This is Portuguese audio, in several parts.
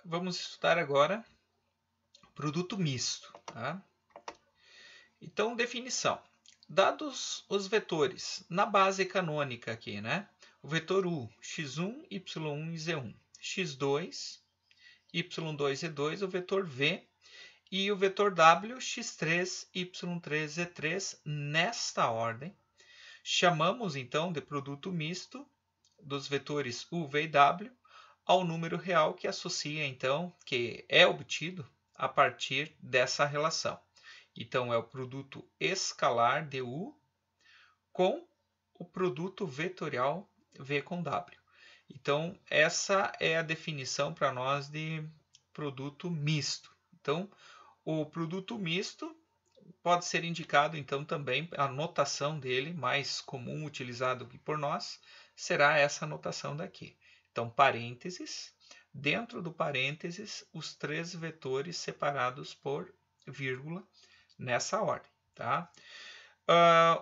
Vamos estudar agora produto misto. Tá? Então, definição. Dados os vetores na base canônica aqui, né? O vetor U, x1, y1 e z1. x2, y2, z2, o vetor V. E o vetor W, x3, y3, z3, nesta ordem. Chamamos, então, de produto misto dos vetores U, V e W ao número real que associa, então, que é obtido a partir dessa relação. Então, é o produto escalar de U com o produto vetorial V com W. Então, essa é a definição para nós de produto misto. Então, o produto misto pode ser indicado, então, também, a notação dele, mais comum utilizado aqui por nós, será essa notação daqui. Então, parênteses, dentro do parênteses, os três vetores separados por vírgula, nessa ordem. Tá?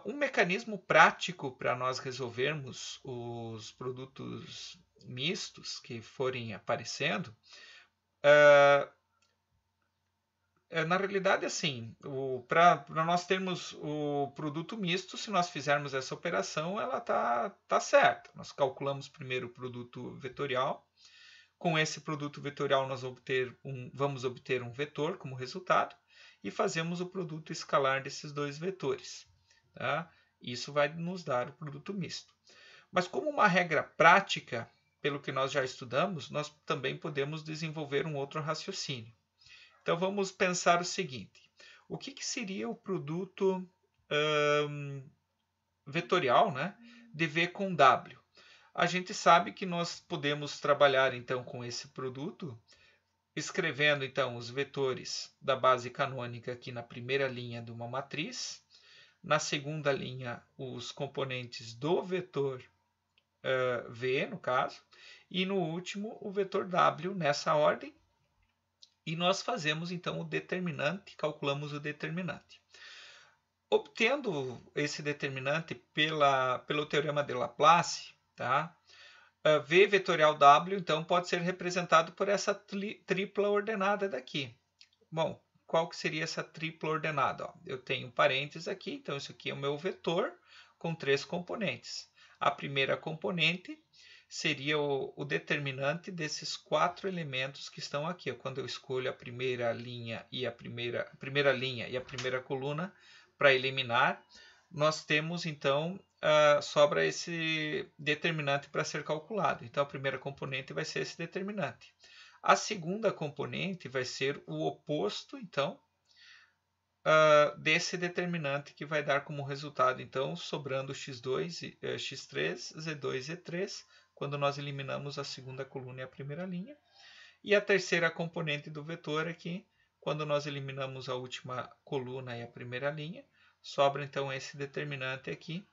Um mecanismo prático para nós resolvermos os produtos mistos que forem aparecendo, na realidade, assim, para nós termos o produto misto, se nós fizermos essa operação, ela tá certa. Nós calculamos primeiro o produto vetorial. Com esse produto vetorial, nós vamos obter um vetor como resultado e fazemos o produto escalar desses dois vetores. Tá? Isso vai nos dar o produto misto. Mas como uma regra prática, pelo que nós já estudamos, nós também podemos desenvolver um outro raciocínio. Então, vamos pensar o seguinte. O que seria o produto vetorial, né, de V com W? A gente sabe que nós podemos trabalhar, então, com esse produto, escrevendo, então, os vetores da base canônica aqui na primeira linha de uma matriz, na segunda linha, os componentes do vetor V, no caso, e no último, o vetor W, nessa ordem. E nós fazemos, então, o determinante, calculamos o determinante. Obtendo esse determinante pelo teorema de Laplace, tá? V vetorial W, então, pode ser representado por essa tripla ordenada daqui. Bom, qual que seria essa tripla ordenada? Ó, eu tenho parênteses aqui, então isso aqui é o meu vetor com três componentes. A primeira componente seria o determinante desses quatro elementos que estão aqui. Quando eu escolho a primeira linha e a primeira coluna para eliminar, nós temos, então, sobra esse determinante para ser calculado. Então, a primeira componente vai ser esse determinante. A segunda componente vai ser o oposto, então, desse determinante que vai dar como resultado, então, sobrando x2, x3, z2, z3, quando nós eliminamos a segunda coluna e a primeira linha. E a terceira componente do vetor aqui, quando nós eliminamos a última coluna e a primeira linha, sobra então esse determinante aqui,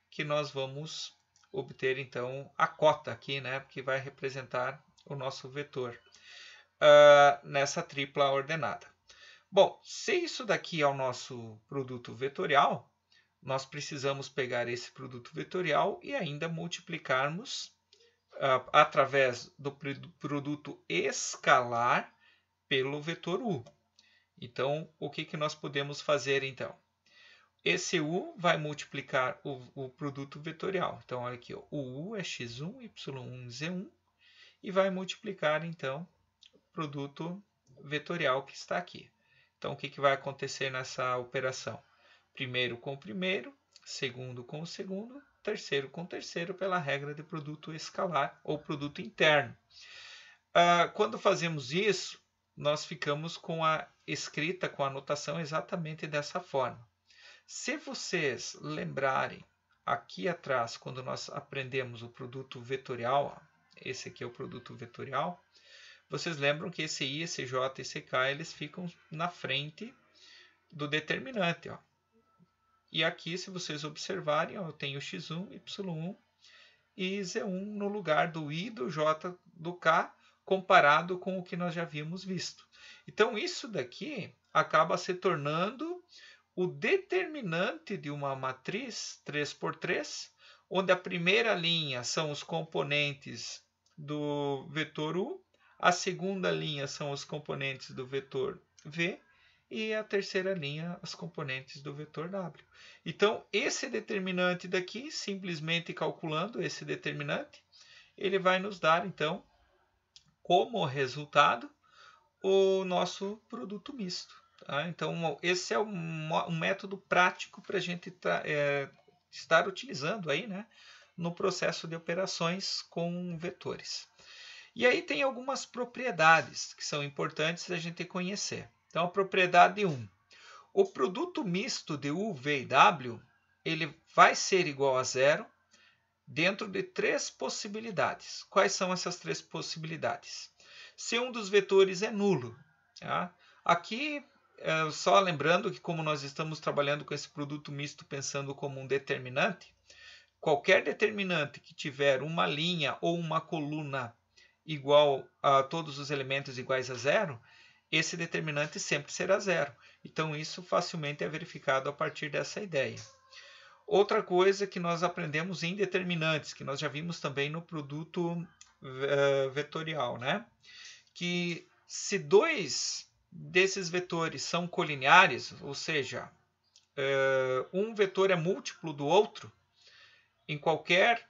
que nós vamos obter então a cota aqui, né, que vai representar o nosso vetor nessa tripla ordenada. Bom, se isso daqui é o nosso produto vetorial, nós precisamos pegar esse produto vetorial e ainda multiplicarmos através do produto escalar pelo vetor U. Então, o que nós podemos fazer, então? Esse U vai multiplicar o produto vetorial. Então, olha aqui, ó, o U é x1, y1, z1, e vai multiplicar, então, o produto vetorial que está aqui. Então, o que vai acontecer nessa operação? Primeiro com o primeiro, segundo com o segundo, terceiro com o terceiro, pela regra de produto escalar ou produto interno. Quando fazemos isso, nós ficamos com a escrita, com a notação exatamente dessa forma. Se vocês lembrarem, aqui atrás, quando nós aprendemos o produto vetorial, esse aqui é o produto vetorial, vocês lembram que esse I, esse J e esse K, eles ficam na frente do determinante. Ó. E aqui, se vocês observarem, ó, eu tenho x1, y1 e z1 no lugar do I, do J, do K, comparado com o que nós já havíamos visto. Então, isso daqui acaba se tornando o determinante de uma matriz 3x3, onde a primeira linha são os componentes do vetor U, A segunda linha são os componentes do vetor v e a terceira linha as componentes do vetor w. Então, esse determinante daqui, simplesmente calculando esse determinante, ele vai nos dar, então, como resultado, o nosso produto misto. Tá? Então, esse é um método prático para a gente estar utilizando aí, né, no processo de operações com vetores. E aí tem algumas propriedades que são importantes a gente conhecer. Então, a propriedade 1. O produto misto de U, V e W ele vai ser igual a zero dentro de três possibilidades. Quais são essas três possibilidades? Se um dos vetores é nulo. Tá? Aqui, só lembrando que como nós estamos trabalhando com esse produto misto pensando como um determinante, qualquer determinante que tiver uma linha ou uma coluna igual a todos os elementos iguais a zero, esse determinante sempre será zero. Então, isso facilmente é verificado a partir dessa ideia. Outra coisa que nós aprendemos em determinantes, que nós já vimos também no produto vetorial, né? Que se dois desses vetores são colineares, ou seja, um vetor é múltiplo do outro, em qualquer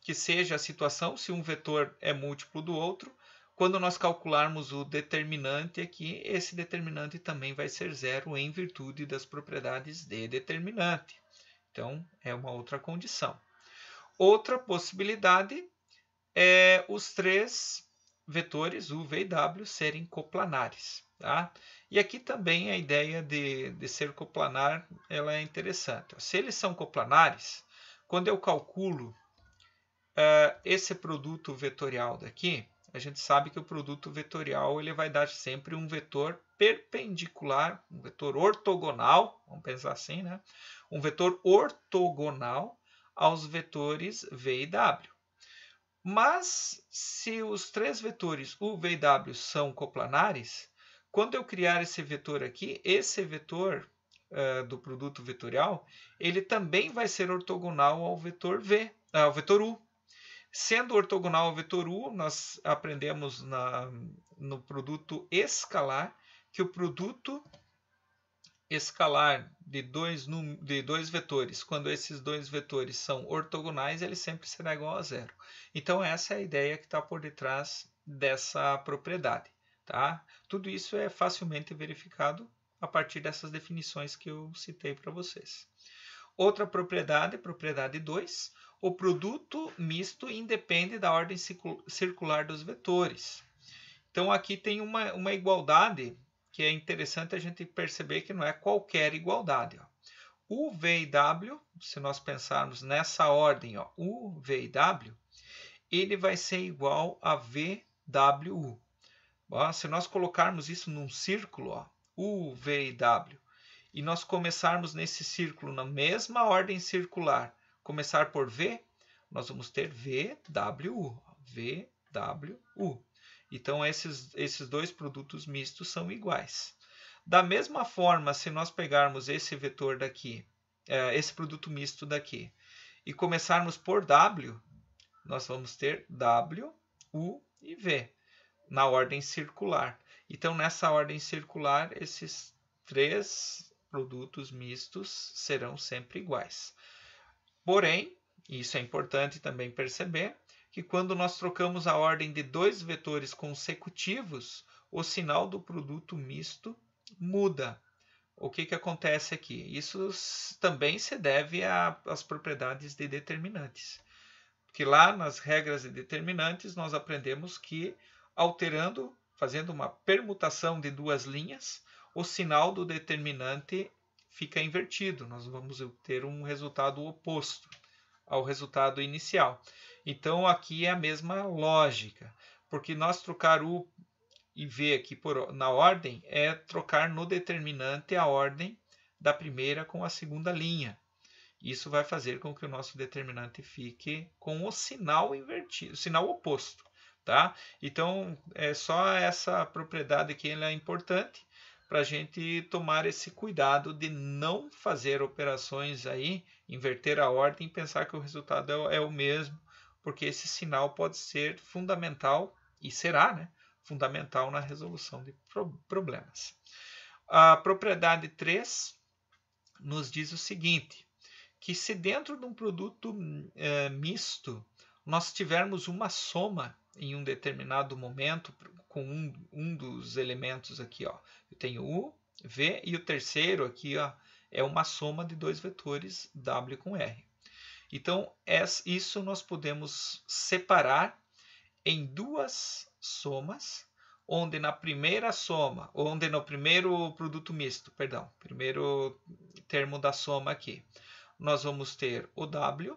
que seja a situação, se um vetor é múltiplo do outro, quando nós calcularmos o determinante aqui, esse determinante também vai ser zero em virtude das propriedades de determinante. Então, é uma outra condição. Outra possibilidade é os três vetores, U, V e W, serem coplanares. Tá? E aqui também a ideia de ser coplanar ela é interessante. Se eles são coplanares, quando eu calculo esse produto vetorial daqui, a gente sabe que o produto vetorial ele vai dar sempre um vetor perpendicular, um vetor ortogonal, vamos pensar assim, né? Um vetor ortogonal aos vetores V e W. Mas, se os três vetores U, V e W são coplanares, quando eu criar esse vetor aqui, esse vetor do produto vetorial, ele também vai ser ortogonal ao vetor V, ao vetor U. Sendo ortogonal ao vetor U, nós aprendemos no produto escalar que o produto escalar de dois vetores, quando esses dois vetores são ortogonais, ele sempre será igual a zero. Então, essa é a ideia que está por detrás dessa propriedade. Tá? Tudo isso é facilmente verificado a partir dessas definições que eu citei para vocês. Outra propriedade, propriedade 2, o produto misto independe da ordem circular dos vetores. Então, aqui tem uma igualdade que é interessante a gente perceber que não é qualquer igualdade. Ó. U, V e W, se nós pensarmos nessa ordem, ó, U, V e W, ele vai ser igual a VWU. Ó, se nós colocarmos isso num círculo, ó, U, V e W, e nós começarmos nesse círculo na mesma ordem circular, começar por V, nós vamos ter VWU. VWU. Então, esses dois produtos mistos são iguais. Da mesma forma, se nós pegarmos esse vetor daqui, esse produto misto daqui, e começarmos por W, nós vamos ter W, U e V, na ordem circular. Então, nessa ordem circular, esses três produtos mistos serão sempre iguais. Porém, isso é importante também perceber, que quando nós trocamos a ordem de dois vetores consecutivos, o sinal do produto misto muda. O que acontece aqui? Isso também se deve às propriedades de determinantes. Porque lá nas regras de determinantes nós aprendemos que alterando, fazendo uma permutação de duas linhas, o sinal do determinante fica invertido. Nós vamos ter um resultado oposto ao resultado inicial. Então, aqui é a mesma lógica, porque nós trocar U e V aqui na ordem é trocar no determinante a ordem da primeira com a segunda linha. Isso vai fazer com que o nosso determinante fique com o sinal invertido, o sinal oposto. Tá? Então, é só essa propriedade aqui ela é importante para a gente tomar esse cuidado de não fazer operações aí, inverter a ordem e pensar que o resultado é o mesmo, porque esse sinal pode ser fundamental, e será, né? fundamental na resolução de problemas. A propriedade 3 nos diz o seguinte, que se dentro de um produto misto nós tivermos uma soma em um determinado momento com um dos elementos aqui, ó, eu tenho U, V e o terceiro aqui, ó, é uma soma de dois vetores W com R. Então, isso nós podemos separar em duas somas, onde na primeira soma, onde no primeiro produto misto, perdão, primeiro termo da soma aqui, nós vamos ter o W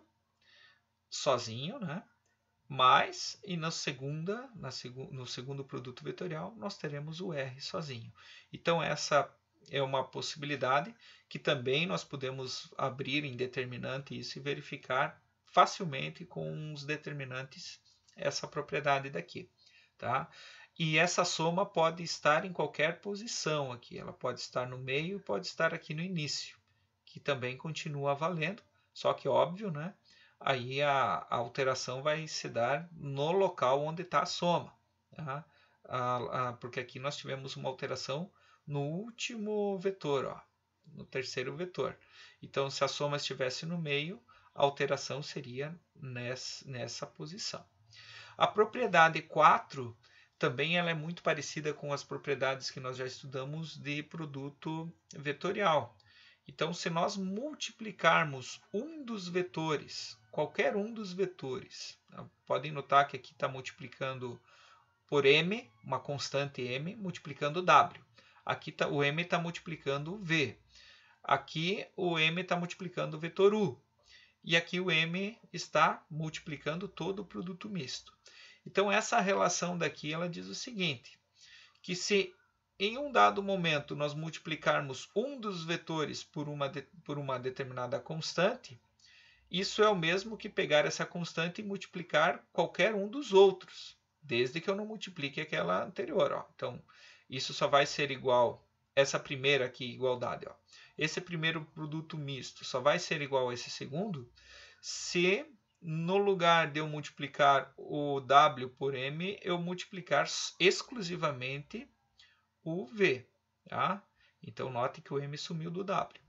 sozinho, né? Mas, e no segundo produto vetorial, nós teremos o R sozinho. Então, essa é uma possibilidade que também nós podemos abrir em determinante isso e verificar facilmente com os determinantes essa propriedade daqui, tá? E essa soma pode estar em qualquer posição aqui. Ela pode estar no meio, pode estar aqui no início, que também continua valendo, só que óbvio, né? Aí a alteração vai se dar no local onde está a soma, tá? Porque aqui nós tivemos uma alteração no último vetor, ó, no terceiro vetor. Então, se a soma estivesse no meio, a alteração seria nessa posição. A propriedade 4 também ela é muito parecida com as propriedades que nós já estudamos de produto vetorial. Então, se nós multiplicarmos um dos vetores, qualquer um dos vetores, podem notar que aqui está multiplicando por m, uma constante m, multiplicando w. Aqui o m está multiplicando o v. Aqui o m está multiplicando o vetor u. E aqui o m está multiplicando todo o produto misto. Então, essa relação daqui ela diz o seguinte, que se em um dado momento nós multiplicarmos um dos vetores por uma determinada constante, isso é o mesmo que pegar essa constante e multiplicar qualquer um dos outros, desde que eu não multiplique aquela anterior. Ó. Então, isso só vai ser igual, essa primeira aqui, igualdade. Ó. Esse primeiro produto misto só vai ser igual a esse segundo se no lugar de eu multiplicar o W por M, eu multiplicar exclusivamente o V. Tá? Então, note que o M sumiu do W.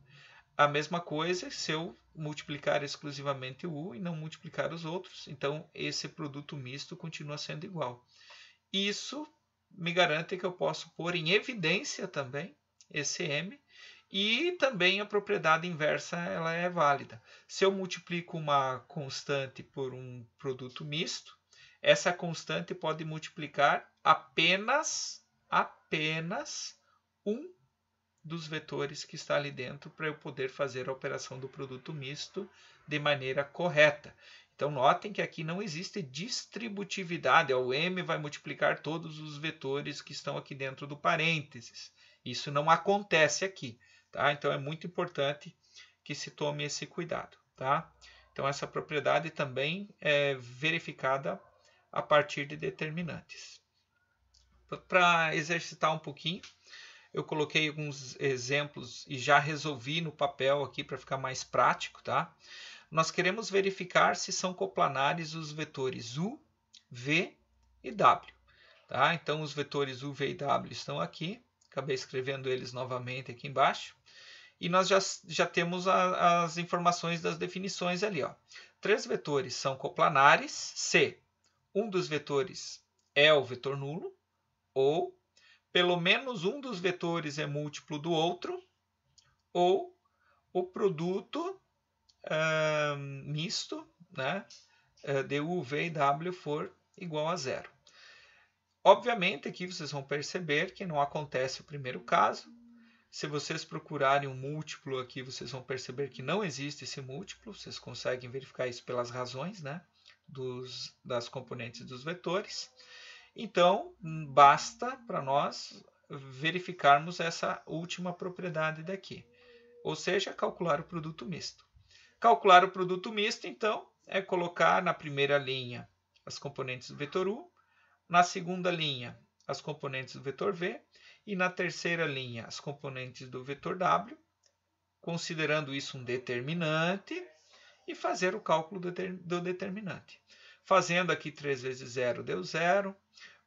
A mesma coisa se eu multiplicar exclusivamente o U e não multiplicar os outros. Então, esse produto misto continua sendo igual. Isso me garante que eu posso pôr em evidência também esse M. E também a propriedade inversa ela é válida. Se eu multiplico uma constante por um produto misto, essa constante pode multiplicar apenas um dos vetores que está ali dentro para eu poder fazer a operação do produto misto de maneira correta. Então, notem que aqui não existe distributividade. O M vai multiplicar todos os vetores que estão aqui dentro do parênteses. Isso não acontece aqui. Tá? Então, é muito importante que se tome esse cuidado. Tá? Então, essa propriedade também é verificada a partir de determinantes. Para exercitar um pouquinho, eu coloquei alguns exemplos e já resolvi no papel aqui para ficar mais prático. Tá? Nós queremos verificar se são coplanares os vetores U, V e W. Tá? Então, os vetores U, V e W estão aqui. Acabei escrevendo eles novamente aqui embaixo. E nós já temos as informações das definições ali. Ó. 3 vetores são coplanares se um dos vetores é o vetor nulo, ou pelo menos um dos vetores é múltiplo do outro, ou o produto misto, né, de U, V e W for igual a zero. Obviamente, aqui vocês vão perceber que não acontece o primeiro caso. Se vocês procurarem um múltiplo aqui, vocês vão perceber que não existe esse múltiplo. Vocês conseguem verificar isso pelas razões, né, das componentes dos vetores. Então, basta para nós verificarmos essa última propriedade daqui. Ou seja, calcular o produto misto. Calcular o produto misto, então, é colocar na primeira linha as componentes do vetor U, na segunda linha as componentes do vetor V, e na terceira linha as componentes do vetor W, considerando isso um determinante, e fazer o cálculo do determinante. Fazendo aqui 3 vezes 0 deu 0,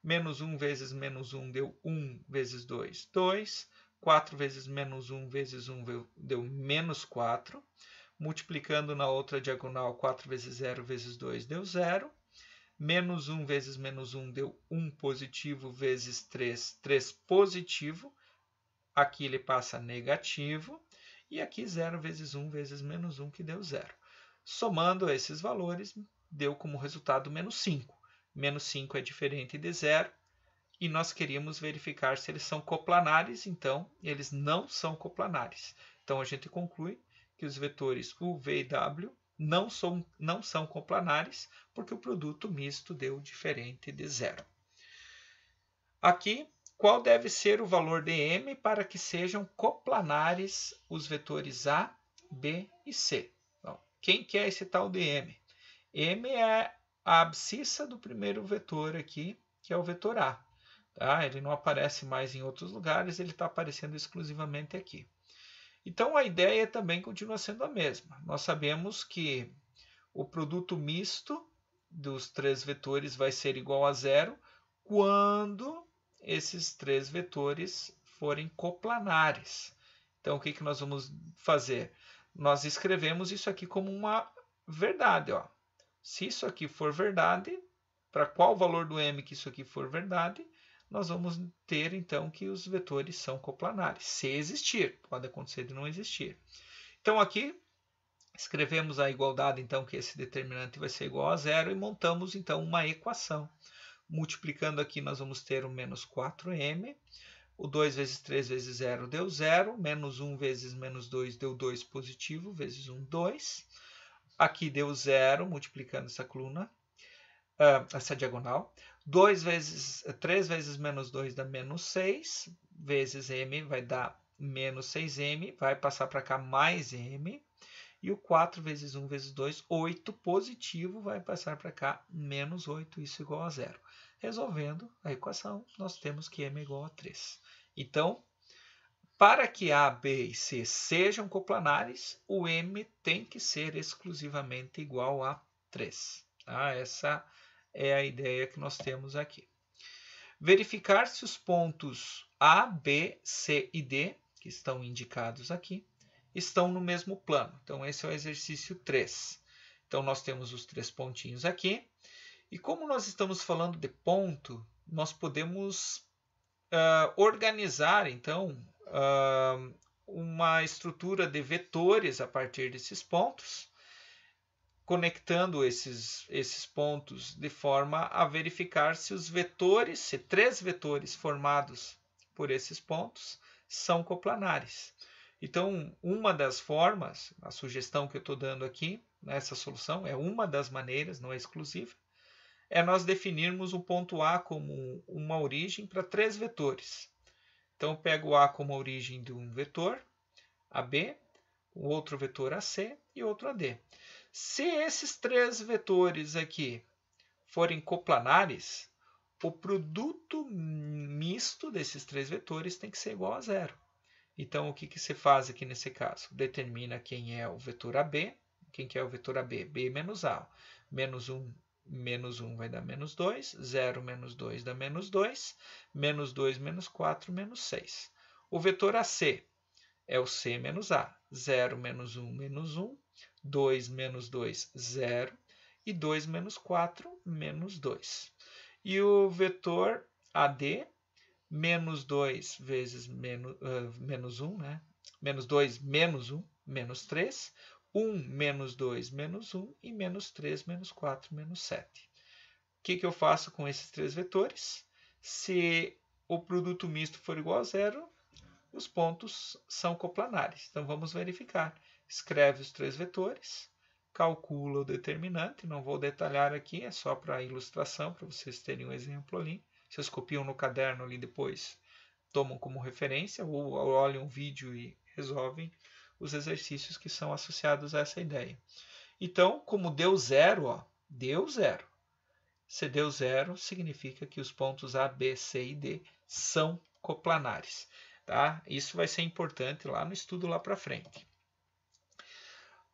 Menos 1 vezes menos 1 deu 1 vezes 2, 2. 4 vezes menos 1 vezes 1 deu menos 4. Multiplicando na outra diagonal, 4 vezes 0 vezes 2 deu 0. Menos 1 vezes menos 1 deu 1 positivo vezes 3, 3 positivo. Aqui ele passa negativo. E aqui 0 vezes 1 vezes menos 1, que deu 0. Somando esses valores, deu como resultado menos 5. Menos 5 é diferente de 0. E nós queríamos verificar se eles são coplanares, então eles não são coplanares. Então a gente conclui que os vetores u, v e w não são coplanares, porque o produto misto deu diferente de 0. Aqui, qual deve ser o valor de m para que sejam coplanares os vetores a, b e c? Então, quem que é esse tal de m? M é a abscissa do primeiro vetor aqui, que é o vetor a. Tá? Ele não aparece mais em outros lugares, ele está aparecendo exclusivamente aqui. Então, a ideia também continua sendo a mesma. Nós sabemos que o produto misto dos três vetores vai ser igual a 0 quando esses três vetores forem coplanares. Então, o que nós vamos fazer? Nós escrevemos isso aqui como uma verdade. Ó. Se isso aqui for verdade, para qual valor do m que isso aqui for verdade, nós vamos ter, então, que os vetores são coplanares, se existir. Pode acontecer de não existir. Então, aqui, escrevemos a igualdade, então, que esse determinante vai ser igual a 0 e montamos, então, uma equação. Multiplicando aqui, nós vamos ter o menos 4m. O 2 vezes 3 vezes 0 deu 0. Menos 1 vezes menos 2 deu 2 positivo, vezes 1, 2. Aqui deu 0, multiplicando essa coluna, essa diagonal. 3 vezes menos 2 dá menos 6, vezes m vai dar menos 6m, vai passar para cá mais m. E o 4 vezes 1 vezes 2, 8 positivo, vai passar para cá menos 8, isso igual a 0. Resolvendo a equação, nós temos que m é igual a 3. Então, para que A, B e C sejam coplanares, o m tem que ser exclusivamente igual a 3. Tá? Essa é a ideia que nós temos aqui. Verificar se os pontos A, B, C e D, que estão indicados aqui, estão no mesmo plano. Então, esse é o exercício 3. Então, nós temos os 3 pontinhos aqui. E como nós estamos falando de ponto, nós podemos organizar, então, uma estrutura de vetores a partir desses pontos, conectando esses pontos de forma a verificar se os vetores, se 3 vetores formados por esses pontos, são coplanares. Então, uma das formas, a sugestão que eu estou dando aqui, nessa solução, é uma das maneiras, não é exclusiva, é nós definirmos o ponto A como uma origem para 3 vetores. Então, eu pego A como a origem de um vetor, AB, o outro vetor AC e outro AD. Se esses 3 vetores aqui forem coplanares, o produto misto desses 3 vetores tem que ser igual a 0. Então, o que se faz aqui nesse caso? Determina quem é o vetor AB. Quem que é o vetor AB? B menos A. Menos 1 vai dar menos 2. 0 menos 2 dá menos 2. Menos 2 menos 4, menos 6. O vetor AC é o C menos A. 0 menos 1, menos 1. 2 menos 2, 0. E 2 menos 4, menos 2. E o vetor AD, menos 2 vezes menos 1, né? Menos 2 menos 1, menos 3. 1 menos 2 menos 1 e menos 3 menos 4 menos 7. O que eu faço com esses 3 vetores? Se o produto misto for igual a 0, os pontos são coplanares. Então, vamos verificar. Escreve os 3 vetores, calcula o determinante. Não vou detalhar aqui, é só para ilustração, para vocês terem um exemplo ali. Vocês copiam no caderno ali depois, tomam como referência, ou olham um vídeo e resolvem os exercícios que são associados a essa ideia. Então, como deu 0, ó, deu 0. Se deu 0, significa que os pontos A, B, C e D são coplanares. Tá? Isso vai ser importante lá no estudo lá para frente.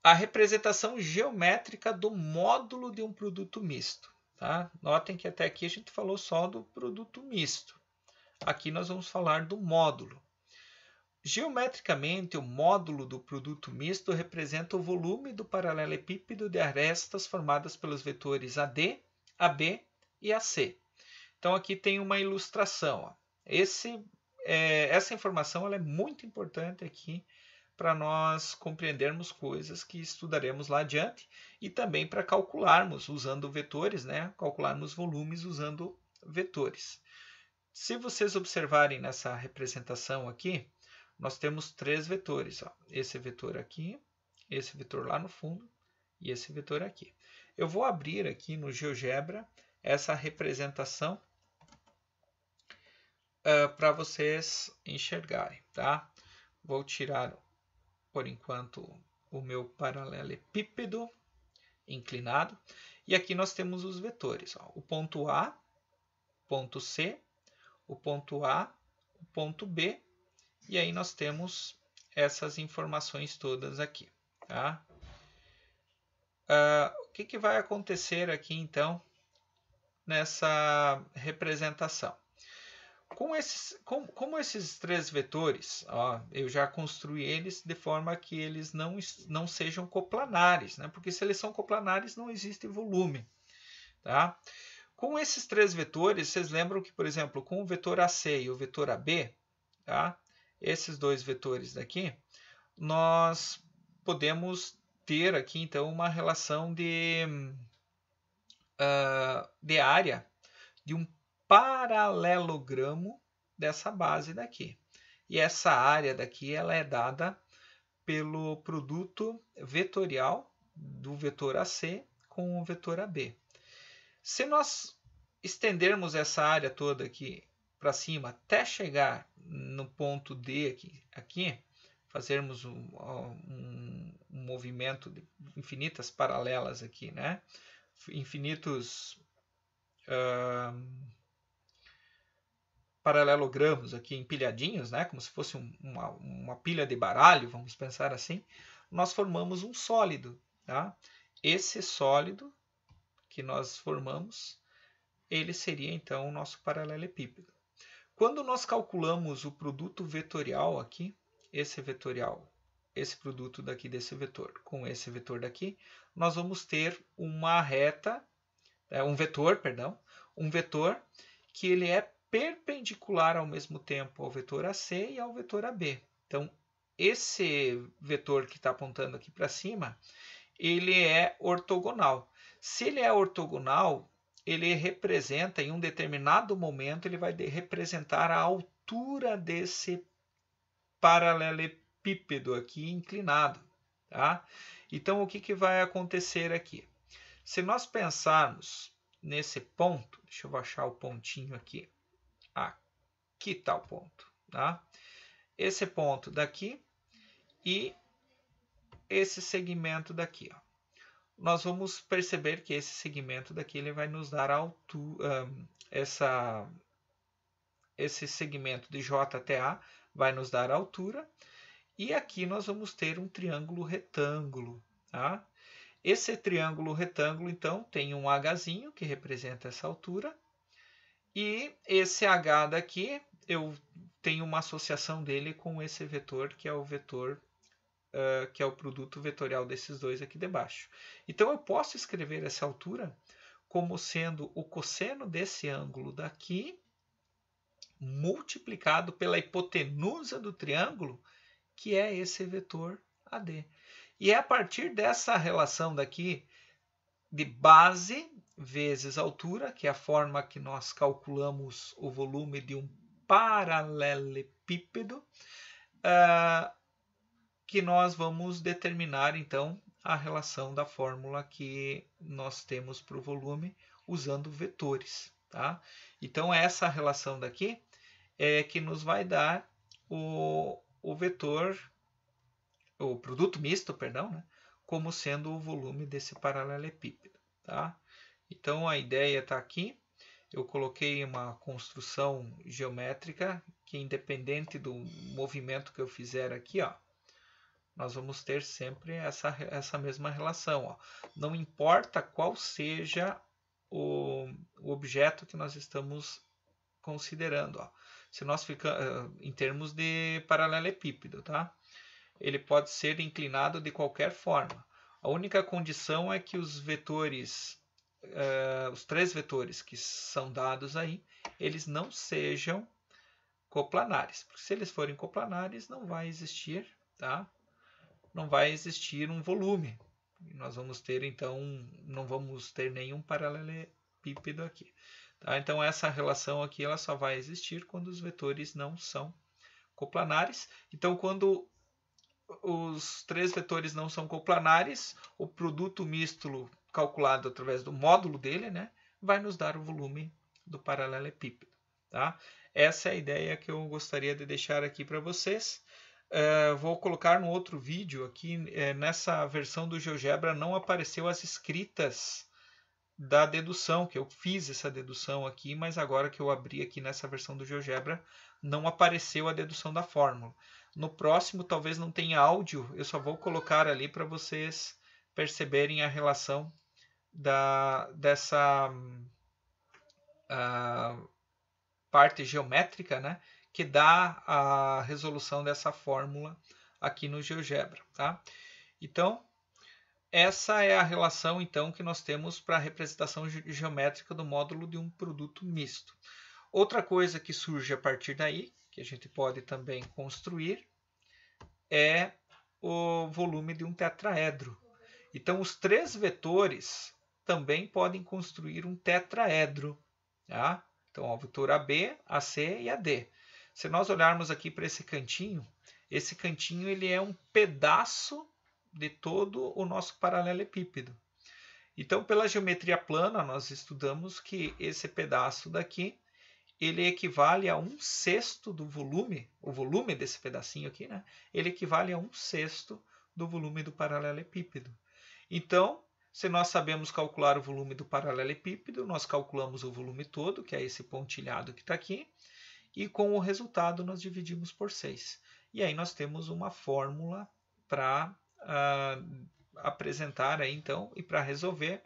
A representação geométrica do módulo de um produto misto. Tá? Notem que até aqui a gente falou só do produto misto. Aqui nós vamos falar do módulo. Geometricamente, o módulo do produto misto representa o volume do paralelepípedo de arestas formadas pelos vetores AD, AB e AC. Então aqui tem uma ilustração. Ó. Essa informação ela é muito importante aqui para nós compreendermos coisas que estudaremos lá adiante e também para calcularmos usando vetores, né? Calcularmos volumes usando vetores. Se vocês observarem nessa representação aqui, nós temos três vetores. Ó. Esse vetor aqui, esse vetor lá no fundo e esse vetor aqui. Eu vou abrir aqui no GeoGebra essa representação para vocês enxergarem. Tá? Vou tirar, por enquanto, o meu paralelepípedo inclinado. E aqui nós temos os vetores. Ó. O ponto A, ponto C, o ponto A, o ponto B. E aí nós temos essas informações todas aqui. Tá? O que vai acontecer aqui, então, nessa representação? Como esses três vetores, ó, eu já construí eles de forma que eles não sejam coplanares, né? Porque se eles são coplanares, não existe volume. Tá? Com esses três vetores, vocês lembram que, por exemplo, com o vetor AC e o vetor AB, tá? Esses dois vetores daqui, nós podemos ter aqui, então, uma relação de área de um paralelogramo dessa base daqui. E essa área daqui ela é dada pelo produto vetorial do vetor AC com o vetor AB. Se nós estendermos essa área toda aqui para cima até chegar no ponto D aqui fazermos um movimento de infinitas paralelas aqui, né? Infinitos paralelogramos aqui empilhadinhos, né? Como se fosse uma pilha de baralho, vamos pensar assim, nós formamos um sólido. Tá? Esse sólido que nós formamos, ele seria então o nosso paralelepípedo. Quando nós calculamos o produto vetorial aqui, esse produto daqui desse vetor com esse vetor daqui, nós vamos ter uma reta, um vetor que ele é perpendicular ao mesmo tempo ao vetor AC e ao vetor AB. Então, esse vetor que está apontando aqui para cima, ele é ortogonal. Se ele é ortogonal, ele representa, em um determinado momento, ele vai representar a altura desse paralelepípedo aqui inclinado. Tá? Então, o que vai acontecer aqui? Se nós pensarmos nesse ponto, deixa eu achar o pontinho aqui. Aqui está o ponto. Tá? Esse ponto daqui e esse segmento daqui. Ó. Nós vamos perceber que esse segmento daqui ele vai nos dar a altura, esse segmento de J até A vai nos dar a altura, e aqui nós vamos ter um triângulo retângulo. Tá? Esse triângulo retângulo, então, tem um Hzinho, que representa essa altura, e esse H daqui, eu tenho uma associação dele com esse vetor, que é o vetor que é o produto vetorial desses dois aqui debaixo. Então, eu posso escrever essa altura como sendo o cosseno desse ângulo daqui multiplicado pela hipotenusa do triângulo, que é esse vetor AD. E é a partir dessa relação daqui de base vezes altura, que é a forma que nós calculamos o volume de um paralelepípedo, que nós vamos determinar, então, a relação da fórmula que nós temos para o volume usando vetores. Tá? Então, essa relação daqui é que nos vai dar o vetor, o produto misto, perdão, né? Como sendo o volume desse paralelepípedo. Tá? Então, a ideia está aqui. Eu coloquei uma construção geométrica que, independente do movimento que eu fizer aqui, ó, nós vamos ter sempre essa mesma relação. Ó. Não importa qual seja o objeto que nós estamos considerando. Ó. Se nós ficamos em termos de paralelepípedo, tá? Ele pode ser inclinado de qualquer forma. A única condição é que os vetores, os 3 vetores que são dados aí, eles não sejam coplanares. Porque se eles forem coplanares, não vai existir, tá? Não vai existir um volume. E nós vamos ter, então, não vamos ter nenhum paralelepípedo aqui. Tá? Então, essa relação aqui ela só vai existir quando os vetores não são coplanares. Então, quando os 3 vetores não são coplanares, o produto misto calculado através do módulo dele, né, vai nos dar o volume do paralelepípedo. Tá? Essa é a ideia que eu gostaria de deixar aqui para vocês. Vou colocar no outro vídeo aqui, nessa versão do GeoGebra não apareceu as escritas da dedução, que eu fiz essa dedução aqui, mas agora que eu abri aqui nessa versão do GeoGebra, não apareceu a dedução da fórmula. No próximo talvez não tenha áudio, eu só vou colocar ali para vocês perceberem a relação dessa parte geométrica, né, que dá a resolução dessa fórmula aqui no GeoGebra. Tá? Então, essa é a relação então que nós temos para a representação geométrica do módulo de um produto misto. Outra coisa que surge a partir daí, que a gente pode também construir, é o volume de um tetraedro. Então, os 3 vetores também podem construir um tetraedro. Tá? Então, o vetor AB, AC e AD. Se nós olharmos aqui para esse cantinho ele é um pedaço de todo o nosso paralelepípedo. Então, pela geometria plana, nós estudamos que esse pedaço daqui, ele equivale a 1/6 do volume, o volume desse pedacinho aqui, né? Ele equivale a 1/6 do volume do paralelepípedo. Então, se nós sabemos calcular o volume do paralelepípedo, nós calculamos o volume todo, que é esse pontilhado que está aqui, e com o resultado nós dividimos por 6. E aí nós temos uma fórmula para apresentar aí, então, e para resolver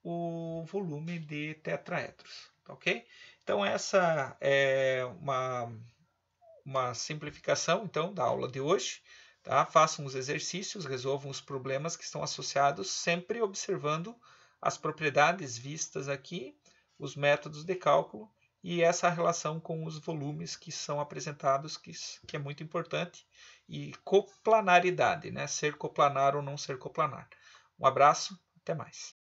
o volume de tetraedros. Ok? Então essa é uma simplificação então da aula de hoje. Tá? Façam os exercícios, resolvam os problemas que estão associados, sempre observando as propriedades vistas aqui, os métodos de cálculo e essa relação com os volumes que são apresentados, que é muito importante, e coplanaridade, né? Ser coplanar ou não ser coplanar. Um abraço, até mais.